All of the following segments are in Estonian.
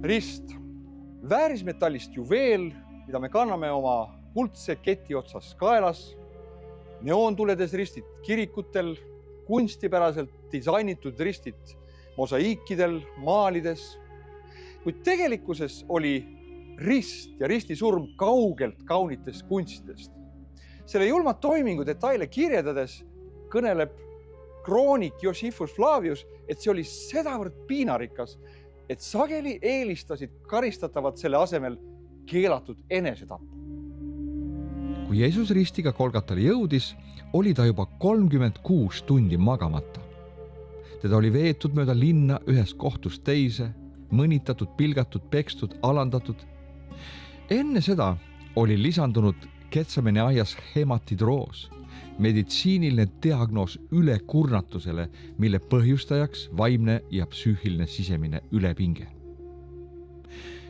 Rist. Väärismetallist juveel, mida me kanname oma kuldse keti otsas kaelas. Neoontuledes ristid kirikutel, kunstipäraselt disainitud ristid mosaiikidel, maalides. Kuid tegelikkuses oli rist ja ristisurm kaugelt kaunitest kunstidest. Selle julma toimingu detaile kirjeldades kõneleb kroonik Josephus Flavius, et see oli sedavõrd piinarikas, et sageli eelistasid karistatavad selle asemel keelatud enesetappu. Kui Jeesus ristiga Golgatale jõudis, oli ta juba 36 tundi magamata. Teda oli veetud mööda linna ühest kohtust teise, mõnitatud, pilgatud, pekstud, alandatud. Enne seda oli lisandunud Getsemani aias hematidroos, meditsiiniline diagnoos ülekurnatusele, mille põhjustajaks vaimne ja psüühiline sisemine ülepinge.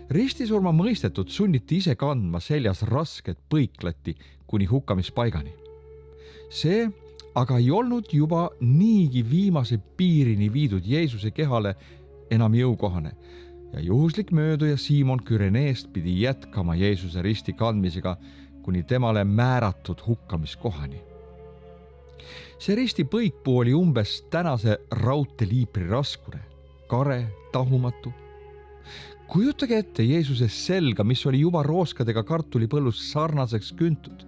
Ristisurma mõistetud sunniti ise kandma seljas rasket põiklati kuni hukkamispaigani. See aga ei olnud juba niigi viimase piirini viidud Jeesuse kehale enam jõukohane ja juhuslik mööduja Simon Küreneest pidi jätkama Jeesuse risti kandmisega kuni temale määratud hukkamiskohani. See risti põikpuu oli umbes tänase raudteeliipri raskune, kare, tahumatu. Kujutage ette Jeesuse selga, mis oli juba rooskadega kartulipõllus sarnaseks küntud.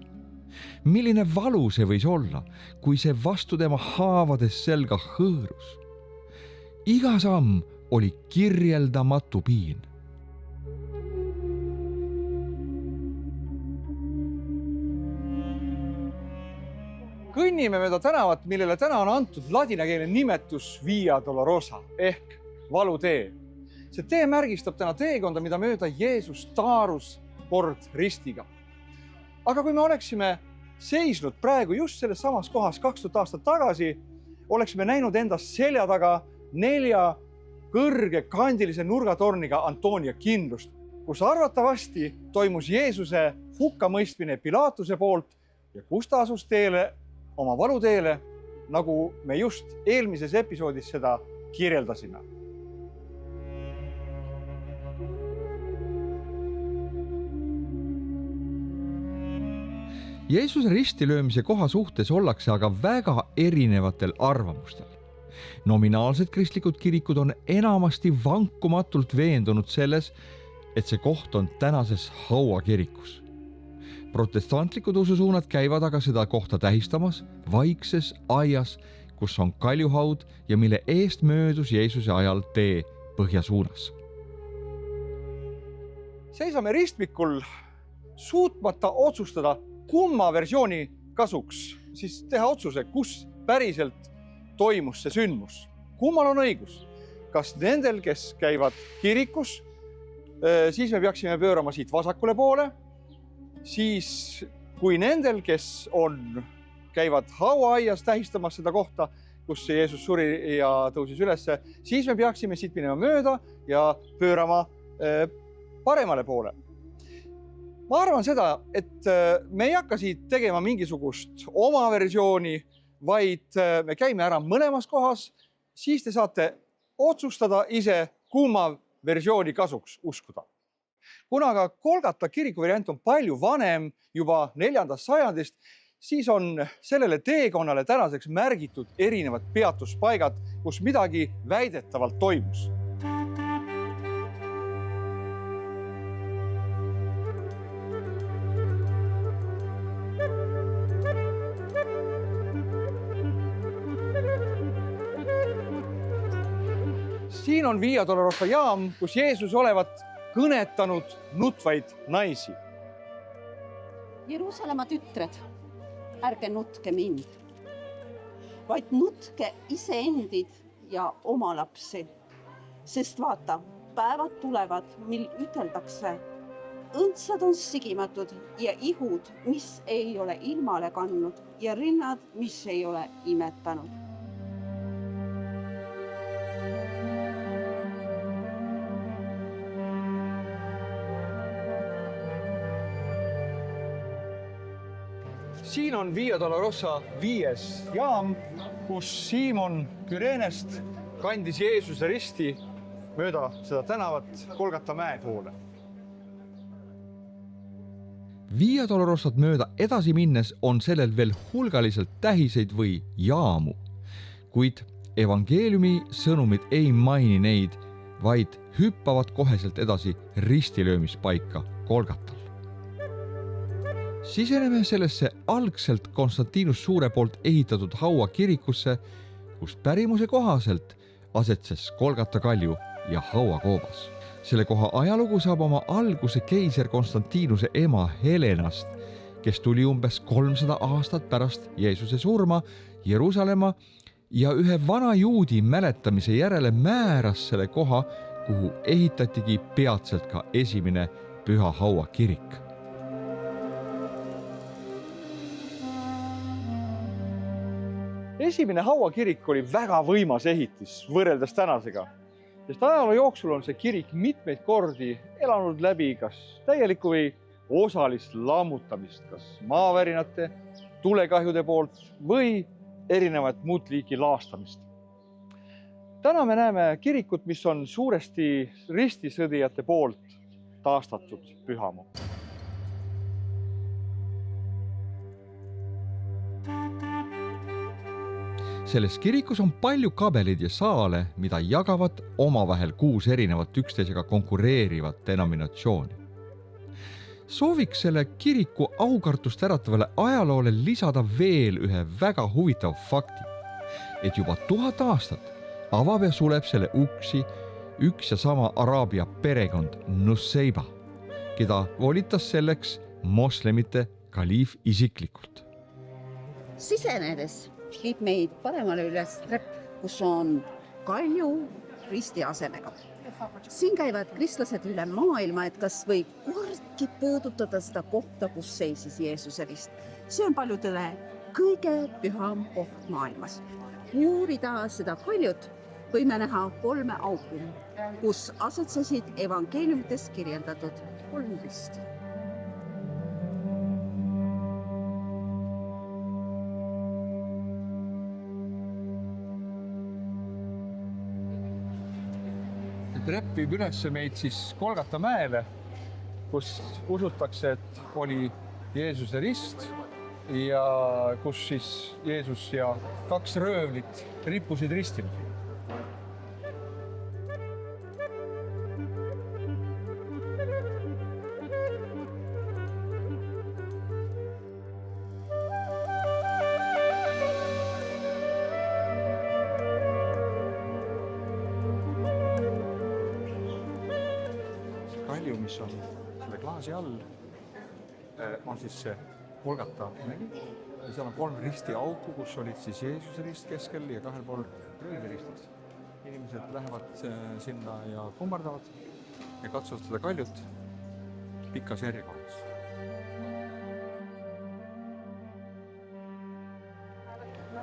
Milline valu see võis olla, kui see vastu tema haavades selga hõõrus. Iga samm oli kirjeldamatu piin. Kõnnime mööda tänavat, millele täna on antud ladinakeelne nimetus Via Dolorosa ehk valutee. See tee märgistab täna teekonda, mida mööda Jeesus taarus kord ristiga. Aga kui me oleksime seisnud praegu just selles samas kohas 2000 aastat tagasi, oleksime näinud endast selja taga 4 kõrge kandilise nurgatorniga Antonia kindlust, kus arvatavasti toimus Jeesuse hukkamõistmine Pilatuse poolt ja kus ta asus teele, oma valuteele, nagu me just eelmises episoodis seda kirjeldasime. Jeesuse ristilöömise koha suhtes ollakse aga väga erinevatel arvamustel. Nominaalsed kristlikud kirikud on enamasti vankumatult veendunud selles, et see koht on tänases Haua kirikus. Protestantlikud ususuunad käivad aga seda kohta tähistamas vaikses aias, kus on kaljuhaud ja mille eest möödus Jeesuse ajal tee põhja suunas. Seisame ristmikul suutmata otsustada, kumma versiooni kasuks siis teha otsuse, kus päriselt toimus see sündmus. Kummal on õigus? Kas nendel, kes käivad kirikus, siis me peaksime pöörama siit vasakule poole, siis kui nendel, kes käivad hauaaias tähistamas seda kohta, kus Jeesus suri ja tõusis ülesse, siis me peaksime siit minema mööda ja pöörama paremale poole. Ma arvan seda, et me ei hakka siit tegema mingisugust oma versiooni, vaid me käime ära mõlemas kohas, siis te saate otsustada ise, kumma versiooni kasuks uskuda. Kuna aga Golgata kiriku variant on palju vanem, juba 4. sajandist, siis on sellele teekonnale tänaseks märgitud erinevad peatuspaigad, kus midagi väidetavalt toimus. Siin on Via Dolorosa jaam, kus Jeesus olevat kõnetanud nutvaid naisi. Jeruusalemma tütred, ärge nutke mind, vaid nutke iseendid ja oma lapsi. Sest vaata, päevad tulevad, mil üteldakse, õndsad on sigimatud ja ihud, mis ei ole ilmale kandnud ja rinnad, mis ei ole imetanud. Siin on Via Dolorosa 5. jaam, kus Simon Kürenest kandis Jeesuse risti mööda seda tänavat Golgata mäe poole. Via Dolorosat mööda edasi minnes on sellel veel hulgaliselt tähiseid või jaamu, kuid evangeeliumi sõnumid ei maini neid, vaid hüppavad koheselt edasi ristilöömispaika Golgatal. Siseneme sellesse algselt Konstantinus Suure poolt ehitatud hauakirikusse, kus pärimuse kohaselt asetses Golgata kalju ja hauakoobas. Selle koha ajalugu saab oma alguse keiser Konstantinuse ema Helenast, kes tuli umbes 300 aastat pärast Jeesuse surma Jeruusalemma ja ühe vana juudi mäletamise järele määras selle koha, kuhu ehitatigi peatselt ka esimene Püha Haua kirik. Esimene hauakirik oli väga võimas ehitis võrreldes tänasega, sest ajaloo jooksul on see kirik mitmeid kordi elanud läbi kas täielikku või osalist lammutamist, kas maavärinate, tulekahjude poolt või erinevat muud liiki laastamist. Täna me näeme kirikut, mis on suuresti ristisõdijate poolt taastatud pühamu. Selles kirikus on palju kabeleid ja saale, mida jagavad omavahel 6 erinevat üksteisega konkureerivat denominatsiooni. Sooviks selle kiriku aukartust äratavale ajaloole lisada veel ühe väga huvitav fakti, et juba 1000 aastat avab ja suleb selle uksi üks ja sama Araabia perekond Nusseiba, keda volitas selleks moslemite kaliif isiklikult. Sisenedes viib meid paremale üles trepp, kus on kalju risti asemega. Siin käivad kristlased üle maailma, et kas või kordki puudutada seda kohta, kus seisis Jeesuse rist. See on paljudele kõige püham koht maailmas. Uurida seda kaljut võime näha 3 auku, kus asetsesid evangeeliumites kirjeldatud 3 risti. Trepp viib üles meid siis Golgata mäele, kus usutakse, et oli Jeesuse rist ja kus siis Jeesus ja 2 röövlit rippusid ristil. Kalju, mis on selle klaasi all, on siis see Golgata mägi ja seal on 3 ristiauku, kus olid siis Jeesuse rist keskel ja 2 pool röövliristid. Inimesed lähevad sinna ja kummardavad ja katsuvad seda kaljut pikas järjekorras.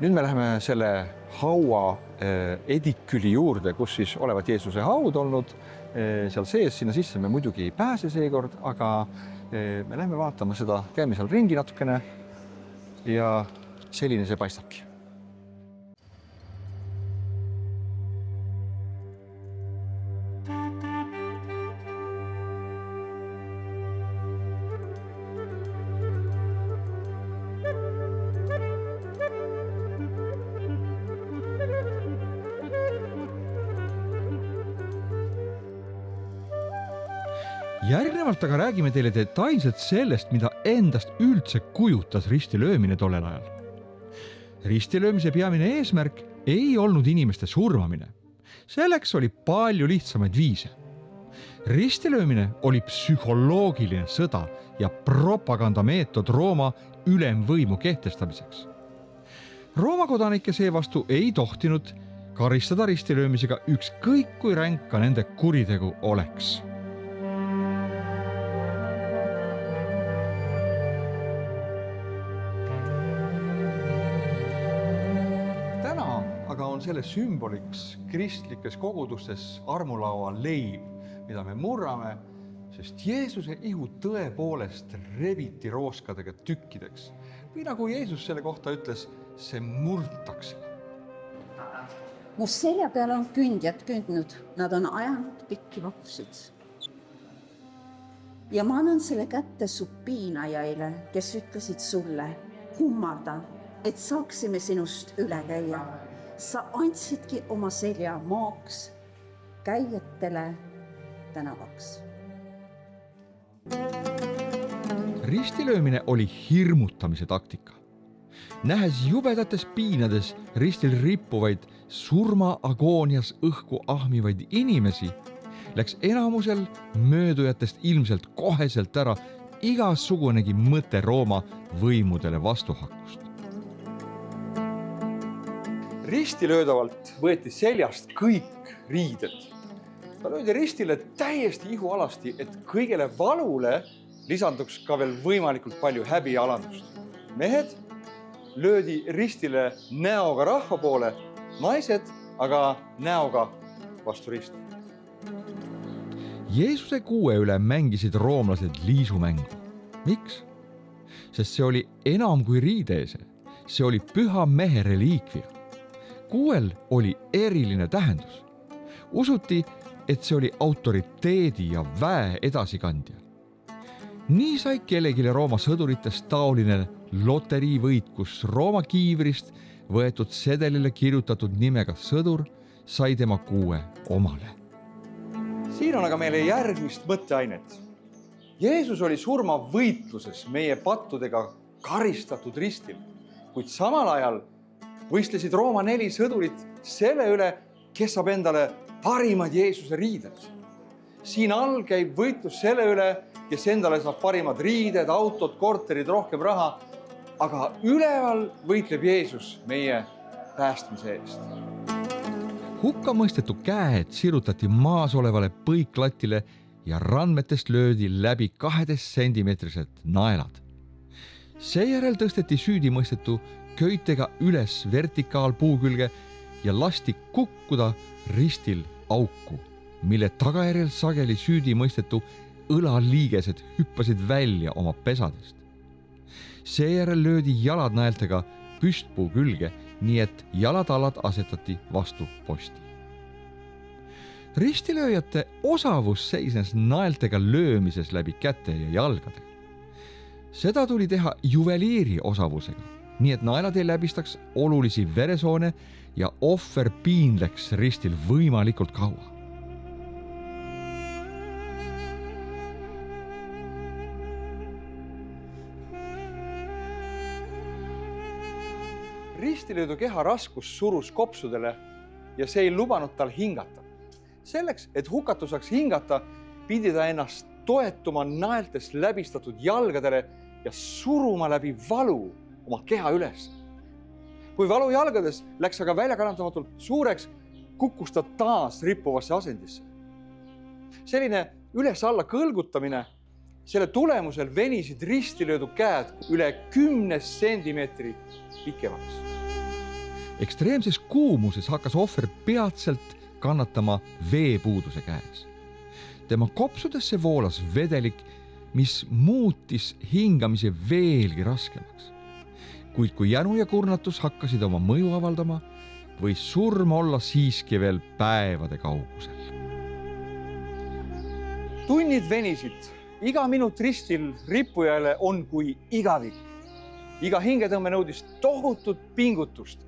Nüüd me läheme selle haua ediküli juurde, kus siis olevat Jeesuse haud olnud. Seal sees, sinna sisse me muidugi ei pääse seekord, aga me lähme vaatama seda, käime seal ringi natukene ja selline see paistabki. Järgnevalt aga räägime teile detailselt sellest, mida endast üldse kujutas ristilöömine tollel ajal. Ristilöömise peamine eesmärk ei olnud inimeste surmamine. Selleks oli palju lihtsamaid viise. Ristilöömine oli psühholoogiline sõda ja propagandameetod Rooma ülemvõimu kehtestamiseks. Rooma kodanikke seevastu ei tohtinud karistada ristilöömisega ükskõik kui ränk ka nende kuritegu oleks. Aga on selle sümboliks kristlikes kogudustes armulaua leiv, mida me murrame, sest Jeesuse ihu tõepoolest rebiti rooskadega tükkideks. Või nagu Jeesus selle kohta ütles, see murtakse. mu selja peal on kündjad kündnud, nad on ajanud pikki vappusid. Ja ma annan selle kätte su piinajaile, kes ütlesid sulle, kummarda, et saaksime sinust üle käia. Sa andsidki oma selja maaks käijatele tänavaks. Ristilöömine oli hirmutamise taktika. Nähes jubedates piinades ristil rippuvaid surma-agoonias õhku ahmivaid inimesi, läks enamusel möödujatest ilmselt koheselt ära igasugunegi mõte Rooma võimudele vastuhakkust. Ristilöödavalt võeti seljast kõik riided. Ta löödi ristile täiesti ihualasti, et kõigele valule lisanduks ka veel võimalikult palju häbi ja alandust. Mehed löödi ristile näoga rahva poole, naised aga näoga vastu risti. Jeesuse kuue üle mängisid roomlased liisumängu. Miks? Sest see oli enam kui riideese. See oli püha mehe reliikvia. Kuuel oli eriline tähendus. Usuti, et see oli autoriteedi ja väe edasikandja. Nii sai kellegile Rooma sõduritest taoline loteriivõit, kus Rooma kiivrist võetud sedelile kirjutatud nimega sõdur sai tema kuue omale. Siin on aga meile järgmist mõtteainet. Jeesus oli surmavõitluses meie pattudega karistatud ristil, kuid samal ajal võistlesid Rooma 4 sõdurit selle üle, kes saab endale parimad Jeesuse riided. Siin all käib võitlus selle üle, kes endale saab parimad riided, autod, korterid, rohkem raha, aga üleval võitleb Jeesus meie päästmise eest. Hukkamõistetu käed sirutati maas olevale põiklatile ja randmetest löödi läbi 12 sentimeetrised naelad. Seejärel tõsteti süüdimõistetu köitega üles vertikaalpuu külge ja lasti kukkuda ristil auku, mille tagajärjel sageli süüdimõistetu õlaliigesed hüppasid välja oma pesadest. Seejärel löödi jalad naeltega püstpuu külge, nii et jalatalad asetati vastu posti. Ristilööjate osavus seisnes naeltega löömises läbi käte ja jalgadega. Seda tuli teha juveliiri osavusega, nii et naelad ei läbistaks olulisi veresoone ja ohver piinleks ristil võimalikult kaua. Ristilöödu keha raskus surus kopsudele ja see ei lubanud tal hingata. Selleks, et hukatu saaks hingata, pidi ta ennast toetuma naeltest läbistatud jalgadele ja suruma läbi valu oma keha üles. Kui valu jalgades läks aga väljakanatamatult suureks, kukkus ta taas rippuvasse asendisse. Selline üles-alla kõlgutamine, selle tulemusel venisid ristilöödu käed üle 10 sentimeetri pikemaks. Ekstreemses kuumuses hakkas ohver peatselt kannatama veepuuduse käes. Tema kopsudesse voolas vedelik, mis muutis hingamise veelgi raskemaks. Kuid kui jänu ja kurnatus hakkasid oma mõju avaldama, võis surm olla siiski veel päevade kaugusel. Tunnid venisid, iga minut ristil rippujale on kui igavik. Iga hingetõmme nõudis tohutut pingutust,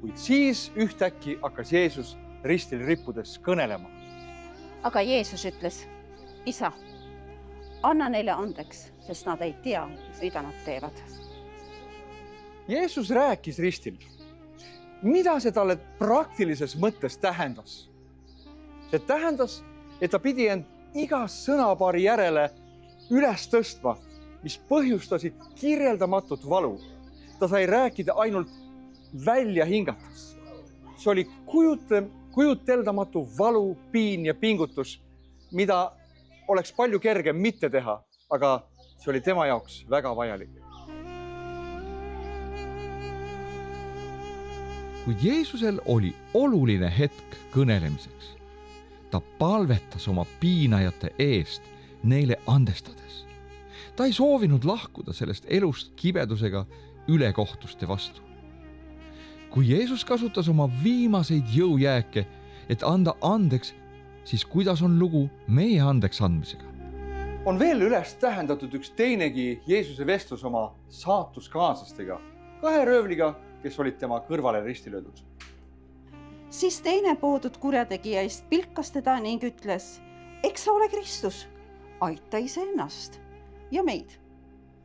kuid siis ühtäkki hakkas Jeesus ristil rippudes kõnelema. Aga Jeesus ütles, isa, anna neile andeks, sest nad ei tea, mida nad teevad. Jeesus rääkis ristil. Mida see talle praktilises mõttes tähendas? See tähendas, et ta pidi end iga sõnapaari järele üles tõstma, mis põhjustasid kirjeldamatut valu. Ta sai rääkida ainult välja hingates. See oli kujuteldamatu valu, piin ja pingutus, mida oleks palju kergem mitte teha, aga see oli tema jaoks väga vajalik. Kuid Jeesusel oli oluline hetk kõnelemiseks. Ta palvetas oma piinajate eest neile andestades. Ta ei soovinud lahkuda sellest elust kibedusega ülekohtuste vastu. kui Jeesus kasutas oma viimaseid jõujääke, et anda andeks, siis kuidas on lugu meie andeks andmisega? On veel üles tähendatud üks teinegi Jeesuse vestlus oma saatuskaaslastega, 2 röövliga, kes olid tema kõrvale risti löödud. Siis teine poodud kurjategijaist pilkas teda ning ütles, eks sa ole Kristus, aita iseennast ja meid.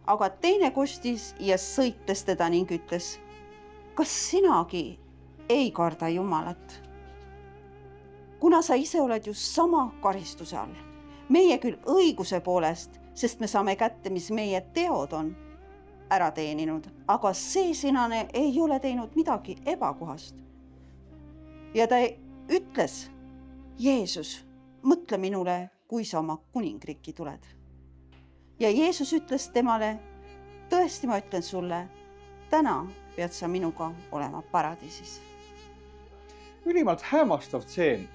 Aga teine kostis ja sõites teda ning ütles, kas sinagi ei karda Jumalat? Kuna sa ise oled ju sama karistuse all. Meie küll õiguse poolest, sest me saame kätte, mis meie teod on ära teeninud, aga see sinane ei ole teinud midagi ebakohast. Ja ta ütles, Jeesus, mõtle minule, kui sa oma kuningriiki tuled. Ja Jeesus ütles temale, tõesti ma ütlen sulle, täna pead sa minuga olema paradiisis. Ülimalt hämmastav tseen.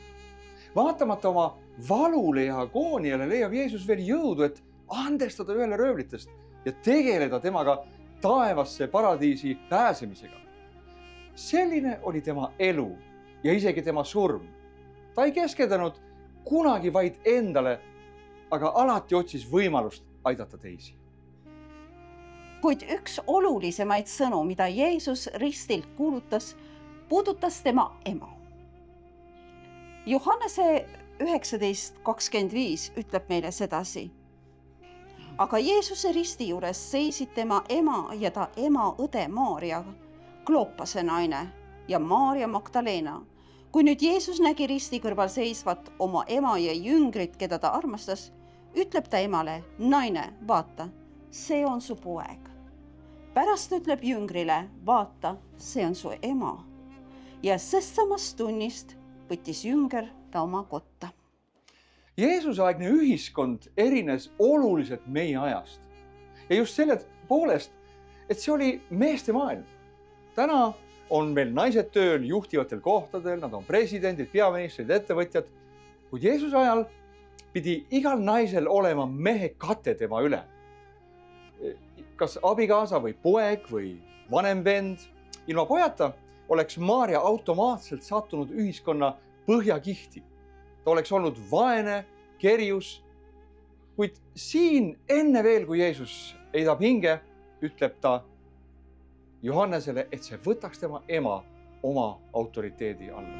Vaatamata oma valule ja agooniale leiab Jeesus veel jõudu, et andestada ühele röövlitest ja tegeleda temaga taevasse paradiisi pääsemisega. Selline oli tema elu ja isegi tema surm. Ta ei keskendunud kunagi vaid endale, aga alati otsis võimalust aidata teisi. Kuid üks olulisemaid sõnu, mida Jeesus ristilt kuulutas, puudutas tema ema. Johannese 19:25 ütleb meile sedasi. Aga Jeesuse risti juures seisid tema ema ja ta ema õde Maaria, Kloopase naine ja Maaria Magdalena. Kui nüüd Jeesus nägi risti kõrval seisvat oma ema ja jüngrit, keda ta armastas, ütleb ta emale, naine, vaata, see on su poeg. Pärast ütleb jüngrile, vaata, see on su ema. Ja sest samast tunnist võttis jünger ta oma kotta. Jeesuse aegne ühiskond erines oluliselt meie ajast. Ja just selle poolest, et see oli meeste maailm. Täna on meil naised tööl juhtivatel kohtadel, nad on presidendid, peaministrid, ettevõtjad. Kuid Jeesuse ajal pidi igal naisel olema mehe kate tema üle. Kas abikaasa või poeg või vanem vend. Ilma pojata oleks Maaria automaatselt sattunud ühiskonna põhjakihti. Ta oleks olnud vaene, kerjus. Kuid siin enne veel, kui Jeesus heidab hinge, ütleb ta Johannesele, et see võtaks tema ema oma autoriteedi alla.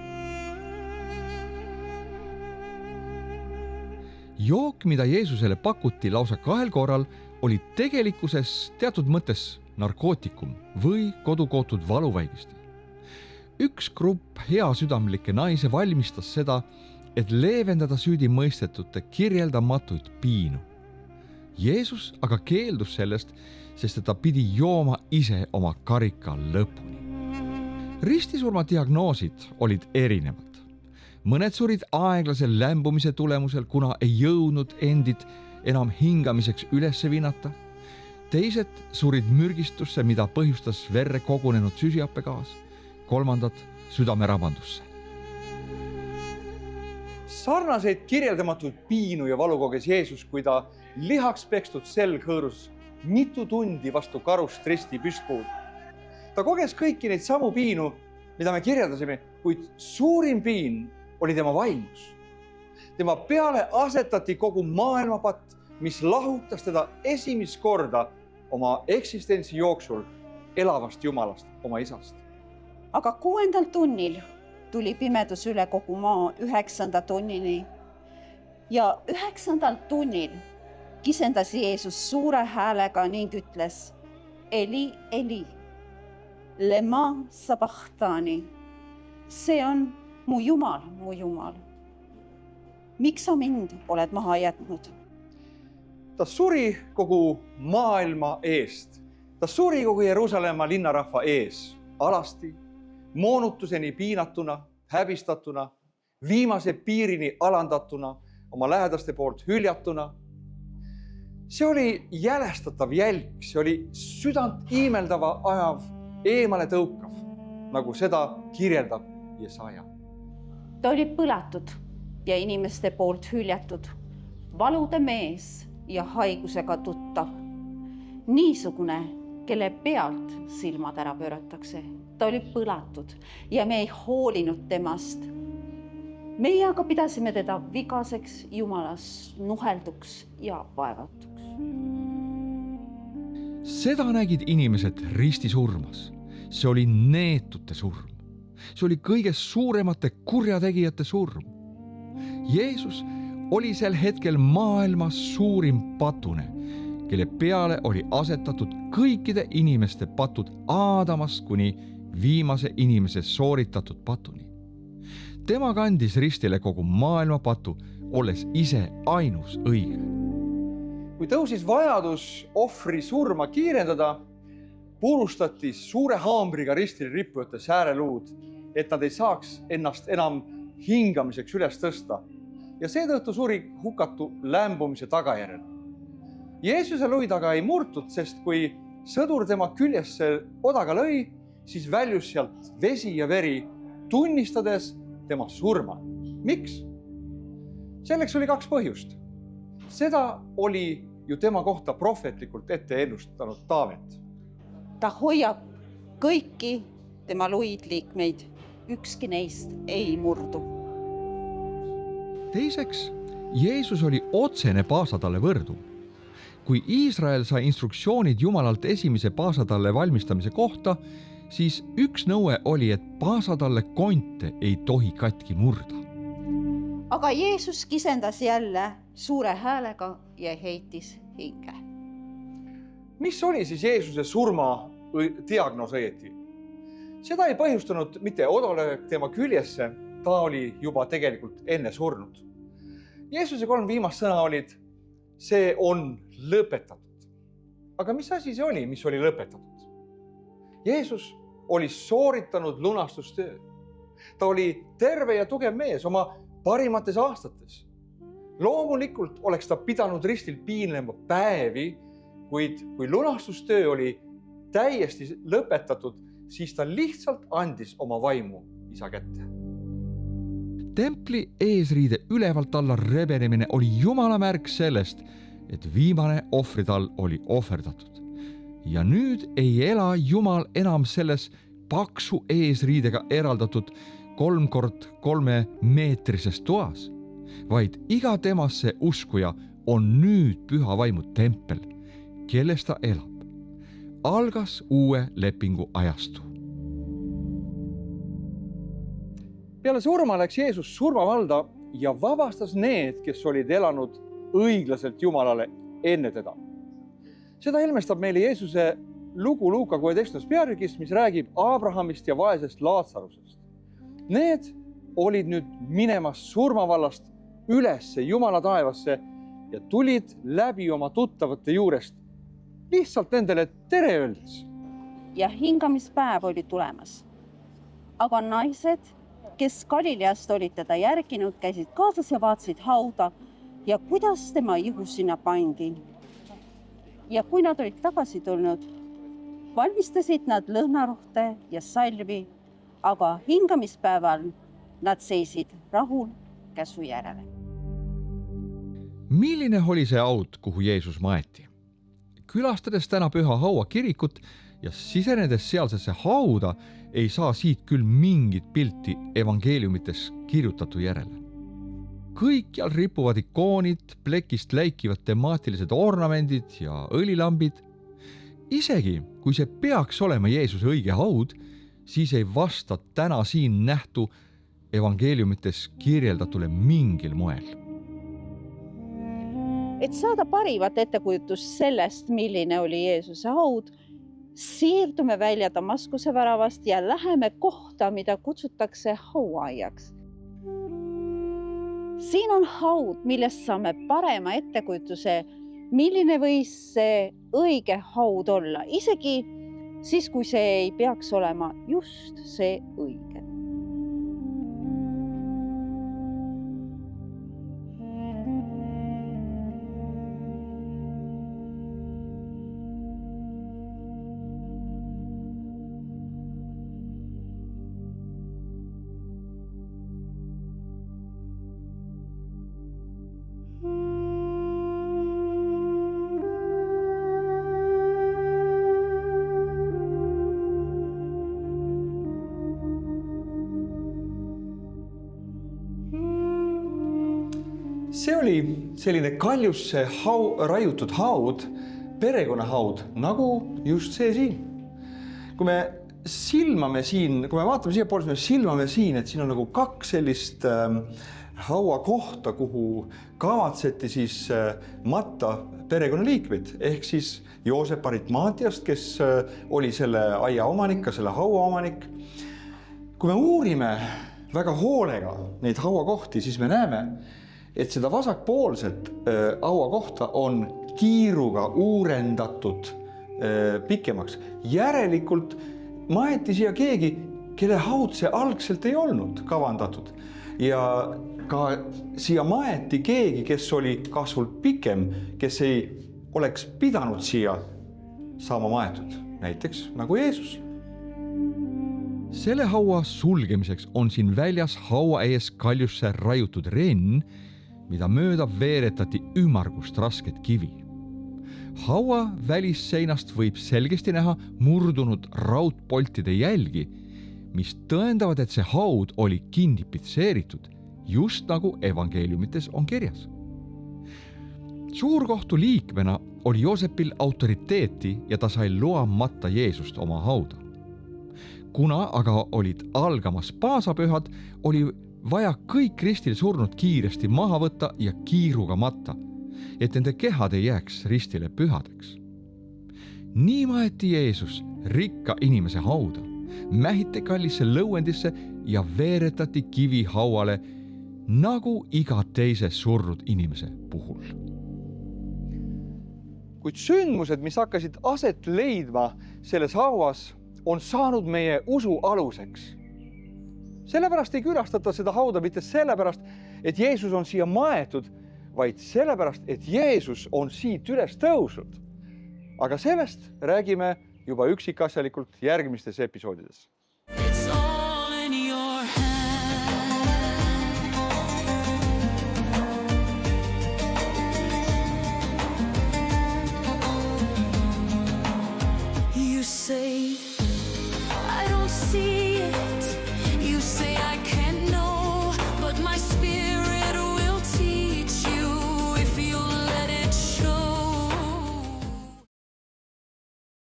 Jook, mida Jeesusele pakuti lausa 2 korral, oli tegelikkuses teatud mõttes narkootikum või kodukootud valuvaigisti. Üks grupp heasüdamlikke naise valmistas seda, et leevendada süüdi mõistetute kirjeldamatuid piinu. Jeesus aga keeldus sellest, sest ta pidi jooma ise oma karika lõpuni. Ristisurma diagnoosid olid erinevad. Mõned surid aeglase lämbumise tulemusel, kuna ei jõudnud endid enam hingamiseks üles vinnata. Teised surid mürgistusse, mida põhjustas verre kogunenud süsihappegaas. 3. südamerabandusse. Sarnaseid kirjeldamatuid piinu ja valu koges Jeesus, kui ta lihaks pekstud selg hõõrus mitu tundi vastu karust risti püstpuud. Ta koges kõiki neid samu piinu, mida me kirjeldasime, kuid suurim piin oli tema vaimus. Tema peale asetati kogu maailmapatt, mis lahutas teda esimest korda oma eksistentsi jooksul elavast Jumalast, oma isast. Aga 6. tunnil tuli pimedus üle kogu maa 9. tunnini ja 9. tunnil kisendas Jeesus suure häälega ning ütles Eli, Eli, lema sabachthani. See on mu Jumal, miks sa mind oled maha jätnud? Ta suri kogu maailma eest. Ta suri kogu Jeruusalemma linnarahva ees, alasti, moonutuseni piinatuna, häbistatuna, viimase piirini alandatuna, oma lähedaste poolt hüljatuna. See oli jälestatav jälk, see oli südant iimeldava ajav, eemale tõukav, nagu seda kirjeldab Jesaja. Ta oli põlatud ja inimeste poolt hüljatud, valude mees ja haigusega tuttav. Niisugune kelle pealt silmad ära pööratakse. Ta oli põlatud ja me ei hoolinud temast. Meie aga pidasime teda vigaseks, Jumalas nuhelduks ja vaevatuks. Seda nägid inimesed risti surmas. See oli neetute surm. See oli kõige suuremate kurjategijate surm. Jeesus oli sel hetkel maailmas suurim patune, kelle peale oli asetatud kõikide inimeste patud Aadamast kuni viimase inimese sooritatud patuni. Tema kandis ristile kogu maailma patu, olles ise ainus õige. Kui tõusis vajadus ohvri surma kiirendada, purustati suure haamriga ristile rippujate sääreluud, et nad ei saaks ennast enam hingamiseks üles tõsta ja seetõttu suri hukatu lämbumise tagajärjel. Jeesuse luid aga ei murtud, sest kui sõdur tema küljesse odaga lõi, siis väljus sealt vesi ja veri, tunnistades tema surma. Miks? Selleks oli 2 põhjust. Seda oli ju tema kohta prohvetlikult ette ennustanud Taavet. Ta hoiab kõiki tema luid liikmeid. Ükski neist ei murdu. Teiseks, Jeesus oli otsene paasatalle võrdum. Kui Iisrael sai instruktsioonid Jumalalt esimese paasatalle valmistamise kohta, siis üks nõue oli, et paasatalle konte ei tohi katki murda. Aga Jeesus kisendas jälle suure häälega ja heitis hinge. Mis oli siis Jeesuse surma diagnoos õieti? Seda ei põhjustanud mitte odolöök tema küljesse, ta oli juba tegelikult enne surnud. Jeesuse 3 viimast sõna olid, see on lõpetatud. Aga mis asi see oli, mis oli lõpetatud? Jeesus oli sooritanud lunastustöö. Ta oli terve ja tugev mees oma parimates aastates. Loomulikult oleks ta pidanud ristil piinlema päevi, kuid kui lunastustöö oli täiesti lõpetatud, siis ta lihtsalt andis oma vaimu isa kätte. Templi eesriide ülevalt alla rebenemine oli Jumala märk sellest, et viimane ohvritall oli ohverdatud. Ja nüüd ei ela Jumal enam selles paksu eesriidega eraldatud 3x3 meetrises toas, vaid iga temasse uskuja on nüüd püha vaimu tempel, kelles ta elab. Algas uue lepingu ajastu. Peale surma läks Jeesus surmavalda ja vabastas need, kes olid elanud õiglaselt Jumalale enne teda. Seda ilmestab meile Jeesuse lugu Luuka 16. peatükis, mis räägib Abrahamist ja vaesest Laatsarusest. Need olid nüüd minemas surmavallast ülesse Jumala taevasse ja tulid läbi oma tuttavate juurest lihtsalt nendele tere öeldes. Ja hingamispäev oli tulemas. Aga naised, kes Galileast olid teda järginud, käisid kaasas ja vaatasid hauda ja kuidas tema ihu sinna pandi. Ja kui nad olid tagasi tulnud, valmistasid nad lõhnarohte ja salvi, aga hingamispäeval nad seisid rahul käsu järele. Milline oli see haud, kuhu Jeesus maeti? Külastades täna Püha Haua kirikut ja sisenedes sealsesse hauda, ei saa siit küll mingit pilti evangeeliumites kirjutatu järele. Kõikjal ripuvad ikoonid, plekist läikivad temaatilised ornamendid ja õlilambid. Isegi kui see peaks olema Jeesuse õige haud, siis ei vasta täna siin nähtu evangeeliumites kirjeldatule mingil moel. Et saada parimat ettekujutust sellest, milline oli Jeesuse haud, siirdume välja Damaskuse väravast ja läheme kohta, mida kutsutakse hauaiaks. Siin on haud, millest saame parema ettekujutuse, milline võis see õige haud olla, isegi siis, kui see ei peaks olema just see õige. see oli selline kaljusse raiutud haud, perekonnahaud, nagu just see siin. Kui me vaatame siia poole, siis me silmame siin, et siin on nagu 2 sellist hauakohta, kuhu kavatseti siis matta perekonnaliikmeid, ehk siis Joosep Aritmaatiast, kes oli selle aia omanik, ka selle haua omanik. Kui me uurime väga hoolega neid hauakohti, siis me näeme, et seda vasakpoolset hauakohta on kiiruga uurendatud pikemaks. Järelikult maeti siia keegi, kelle haud see algselt ei olnud kavandatud. Ja ka siia maeti keegi, kes oli kasvult pikem, kes ei oleks pidanud siia saama maetud, näiteks nagu Jeesus. Selle haua sulgemiseks on siin väljas haua ees kaljusse raiutud renn, mida mööda veeretati ümmargust rasket kivi. Haua välisseinast võib selgesti näha murdunud raudpoltide jälgi, mis tõendavad, et see haud oli kindipitseeritud, just nagu evangeeliumites on kirjas. Suurkohtu liikmena oli Joosepil autoriteeti ja ta sai loa matta Jeesust oma hauda. Kuna aga olid algamas paasapühad, oli vaja kõik ristil surnud kiiresti maha võtta ja kiiruga matta, et nende kehad ei jääks ristile pühadeks. Nii maeti Jeesus rikka inimese hauda, mähiti kallisse lõuendisse ja veeretati kivi hauale nagu iga teise surnud inimese puhul. Kuid sündmused, mis hakkasid aset leidma selles hauas, on saanud meie usu aluseks. Sellepärast ei külastata seda hauda mitte sellepärast, et Jeesus on siia maetud, vaid sellepärast, et Jeesus on siit üles tõusnud. Aga sellest räägime juba üksikasjalikult järgmistes episoodides.